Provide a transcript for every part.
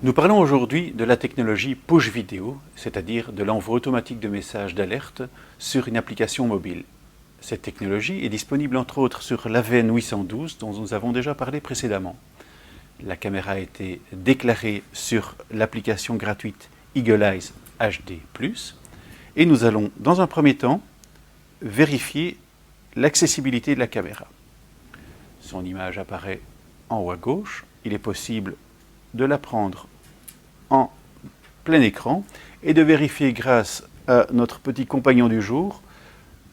Nous parlons aujourd'hui de la technologie push vidéo, c'est-à-dire de l'envoi automatique de messages d'alerte sur une application mobile. Cette technologie est disponible entre autres sur l'AVN 812 dont nous avons déjà parlé précédemment. La caméra a été déclarée sur l'application gratuite Eagle Eyes HD+, et nous allons dans un premier temps vérifier l'accessibilité de la caméra. Son image apparaît en haut à gauche. Il est possible de la prendre en plein écran et de vérifier grâce à notre petit compagnon du jour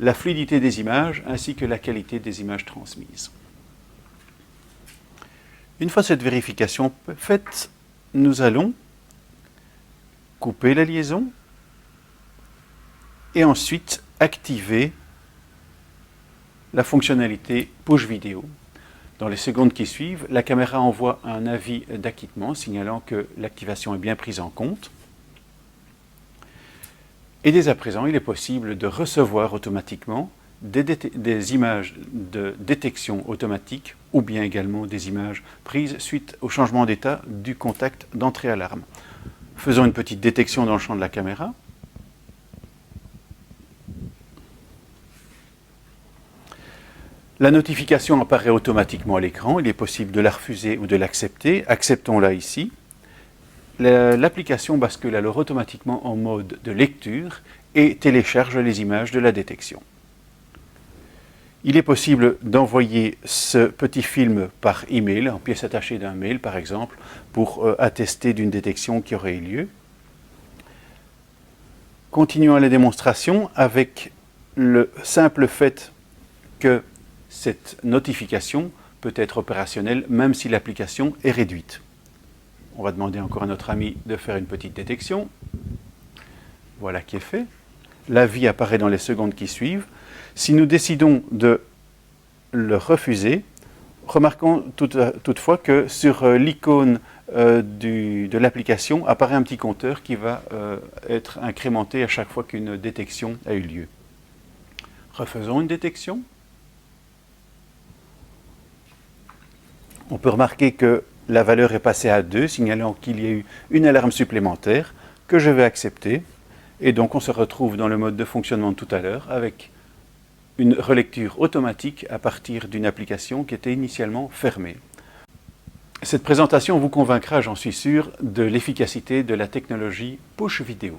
la fluidité des images ainsi que la qualité des images transmises. Une fois cette vérification faite, nous allons couper la liaison et ensuite activer la fonctionnalité push vidéo. Dans les secondes qui suivent, la caméra envoie un avis d'acquittement signalant que l'activation est bien prise en compte. Et dès à présent, il est possible de recevoir automatiquement des images de détection automatique ou bien également des images prises suite au changement d'état du contact d'entrée alarme. Faisons une petite détection dans le champ de la caméra. La notification apparaît automatiquement à l'écran. Il est possible de la refuser ou de l'accepter. Acceptons-la ici. L'application bascule alors automatiquement en mode de lecture et télécharge les images de la détection. Il est possible d'envoyer ce petit film par email, en pièce attachée d'un mail par exemple, pour attester d'une détection qui aurait eu lieu. Continuons la démonstration avec le simple fait que cette notification peut être opérationnelle même si l'application est réduite. On va demander encore à notre ami de faire une petite détection. Voilà qui est fait. L'avis apparaît dans les secondes qui suivent. Si nous décidons de le refuser, remarquons toutefois que sur l'icône de l'application apparaît un petit compteur qui va être incrémenté à chaque fois qu'une détection a eu lieu. Refaisons une détection. On peut remarquer que la valeur est passée à 2, signalant qu'il y a eu une alarme supplémentaire que je vais accepter. Et donc on se retrouve dans le mode de fonctionnement de tout à l'heure avec une relecture automatique à partir d'une application qui était initialement fermée. Cette présentation vous convaincra, j'en suis sûr, de l'efficacité de la technologie push vidéo.